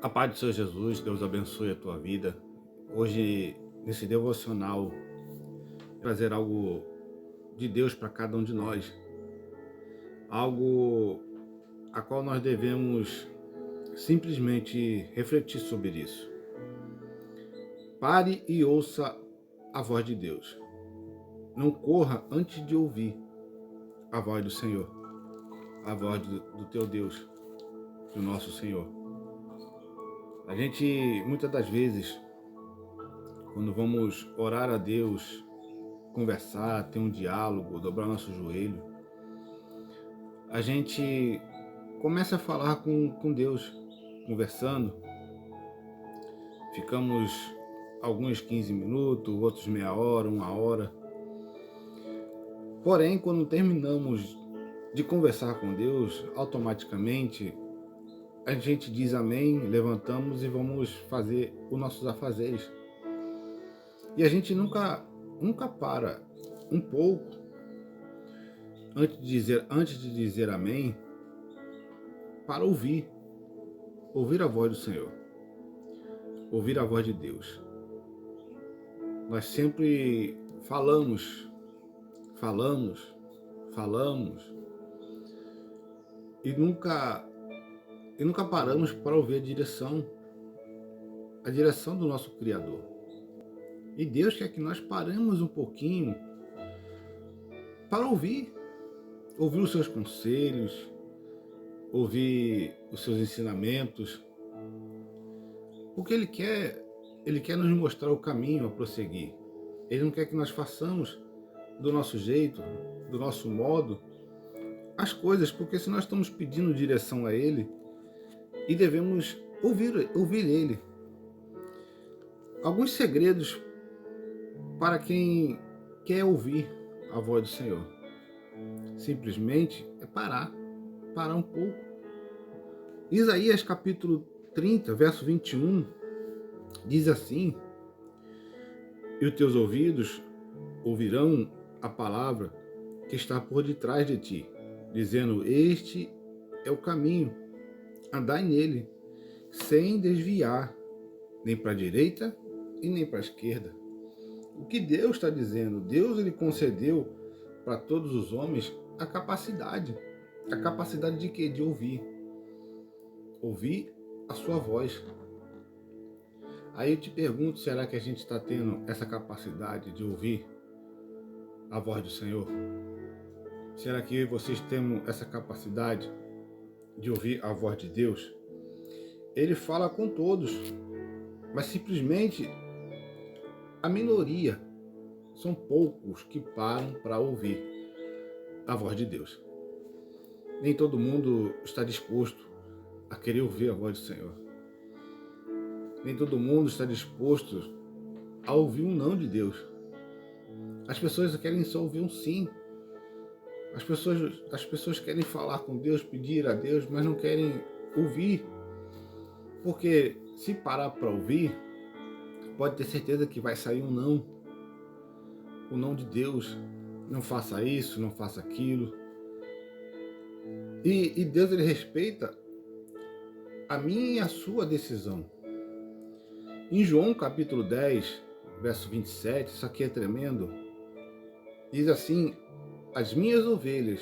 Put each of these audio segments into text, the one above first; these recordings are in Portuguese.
A paz do Senhor Jesus, Deus abençoe a tua vida. Hoje, nesse devocional, trazer algo de Deus para cada um de nós, algo a qual nós devemos simplesmente refletir sobre isso. Pare e ouça a voz de Deus. Não corra antes de ouvir a voz do Senhor, a voz do teu Deus, do nosso Senhor. A gente, muitas das vezes, quando vamos orar a Deus, conversar, ter um diálogo, dobrar nosso joelho, a gente começa a falar com Deus, conversando. Ficamos alguns 15 minutos, outros meia hora, uma hora. Porém, quando terminamos de conversar com Deus, automaticamente a gente diz amém, levantamos e vamos fazer os nossos afazeres. E a gente nunca para um pouco antes de dizer amém, para ouvir a voz do Senhor, ouvir a voz de Deus. Nós sempre falamos e nunca paramos para ouvir a direção do nosso Criador. E Deus quer que nós paremos um pouquinho para ouvir os seus conselhos, ouvir os seus ensinamentos, porque Ele quer nos mostrar o caminho a prosseguir. Ele não quer que nós façamos do nosso jeito, do nosso modo, as coisas, porque se nós estamos pedindo direção a Ele, e devemos ouvir Ele. Alguns segredos para quem quer ouvir a voz do Senhor. Simplesmente é parar um pouco. Isaías capítulo 30, verso 21, diz assim: e os teus ouvidos ouvirão a palavra que está por detrás de ti, dizendo: este é o caminho, andai nele, sem desviar, nem para a direita e nem para a esquerda. O que Deus está dizendo? Deus ele concedeu para todos os homens a capacidade de quê? De ouvir a sua voz. Aí eu te pergunto, será que a gente está tendo essa capacidade de ouvir a voz do Senhor? Será que vocês têm essa capacidade de ouvir a voz de Deus? Ele fala com todos, mas simplesmente a minoria, são poucos que param para ouvir a voz de Deus. Nem todo mundo está disposto a querer ouvir a voz do Senhor. Nem todo mundo está disposto a ouvir um não de Deus. As pessoas querem só ouvir um sim. As pessoas querem falar com Deus, pedir a Deus, mas não querem ouvir. Porque se parar para ouvir, pode ter certeza que vai sair um não. O não de Deus. Não faça isso, não faça aquilo. E Deus ele respeita a minha e a sua decisão. Em João capítulo 10, verso 27, isso aqui é tremendo, diz assim: as minhas ovelhas,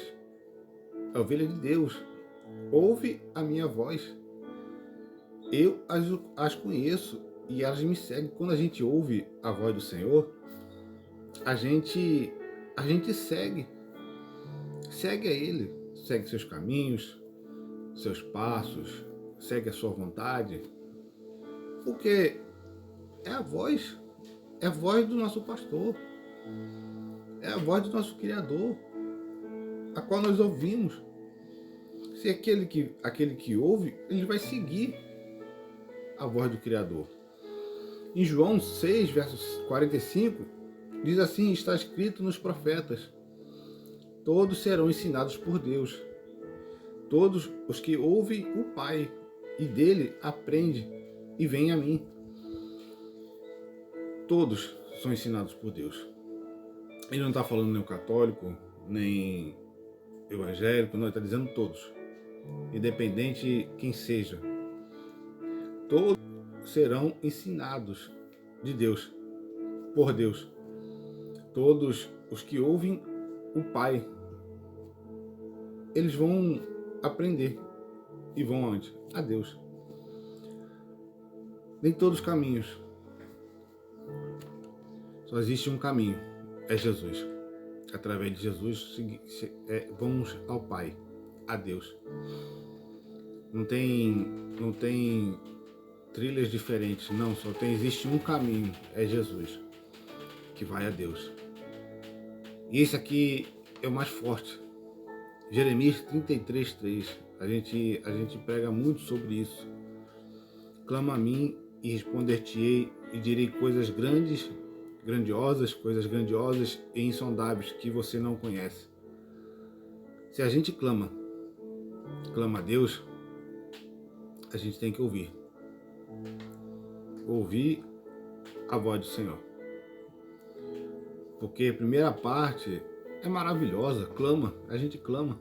a ovelha de Deus, ouve a minha voz. Eu as conheço e elas me seguem. Quando a gente ouve a voz do Senhor, a gente segue a Ele, segue seus caminhos, seus passos, segue a sua vontade, porque é a voz do nosso pastor, é a voz do nosso Criador, a qual nós ouvimos. Se aquele que ouve, ele vai seguir a voz do Criador. Em João 6, versos 45, diz assim: está escrito nos profetas: todos serão ensinados por Deus. Todos os que ouvem o Pai e dele aprendem e vêm a mim. Todos são ensinados por Deus. Ele não está falando nem o católico, nem evangélico, não, ele está dizendo todos. Independente quem seja. todos serão ensinados de Deus, por Deus. Todos os que ouvem o Pai, eles vão aprender e vão aonde? A Deus. Nem todos os caminhos. Só existe um caminho, é Jesus. Através de Jesus vamos ao Pai, a Deus. Não tem trilhas diferentes, não. Existe um caminho, é Jesus, que vai a Deus. E esse aqui é o mais forte. Jeremias 33:3. A gente prega muito sobre isso. Clama a mim e responder-te-ei e direi coisas coisas grandiosas e insondáveis que você não conhece. Se a gente clama a Deus, a gente tem que ouvir a voz do Senhor. Porque a primeira parte é maravilhosa, a gente clama.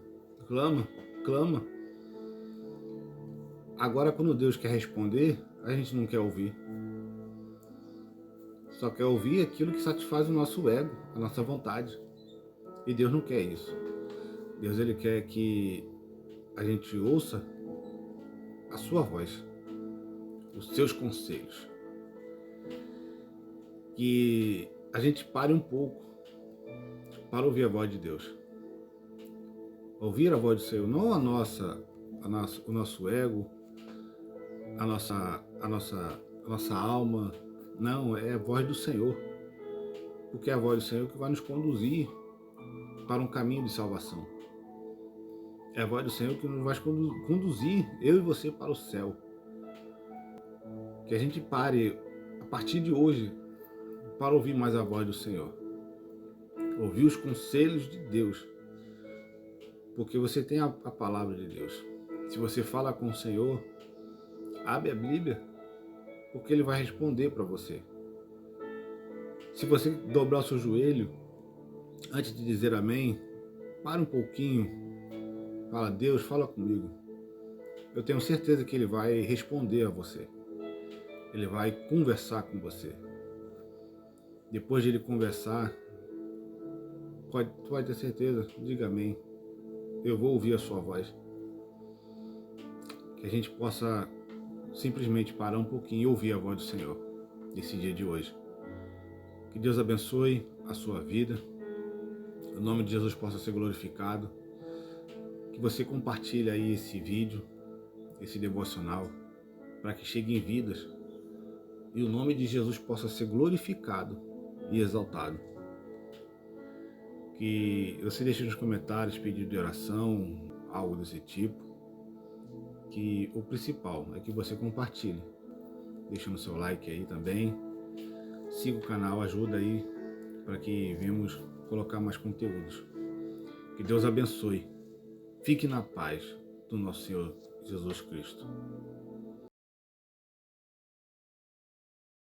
Agora, quando Deus quer responder, a gente não quer ouvir. Só quer ouvir aquilo que satisfaz o nosso ego, a nossa vontade. E Deus não quer isso. Deus, ele quer que a gente ouça a sua voz, os seus conselhos. Que a gente pare um pouco para ouvir a voz de Deus. Ouvir a voz do Senhor, não o nosso ego, a nossa alma. Não, é a voz do Senhor. Porque é a voz do Senhor que vai nos conduzir para um caminho de salvação. É a voz do Senhor que nos vai conduzir, eu e você, para o céu. Que a gente pare, a partir de hoje, para ouvir mais a voz do Senhor. Ouvir os conselhos de Deus. Porque você tem a palavra de Deus. Se você fala com o Senhor, abre a Bíblia, porque Ele vai responder para você. Se você dobrar o seu joelho, antes de dizer amém, para um pouquinho, fala: Deus, fala comigo. Eu tenho certeza que Ele vai responder a você. Ele vai conversar com você. Depois de Ele conversar, tu vai ter certeza, diga amém. Eu vou ouvir a sua voz. Que a gente possa simplesmente parar um pouquinho e ouvir a voz do Senhor nesse dia de hoje. Que Deus abençoe a sua vida. O nome de Jesus possa ser glorificado. Que você compartilhe aí esse vídeo, esse devocional, para que chegue em vidas e o nome de Jesus possa ser glorificado e exaltado. Que você deixe nos comentários pedido de oração, algo desse tipo. Que o principal é que você compartilhe, deixando o seu like aí também, siga o canal, ajuda aí para que venhamos colocar mais conteúdos. Que Deus abençoe, fique na paz do nosso Senhor Jesus Cristo.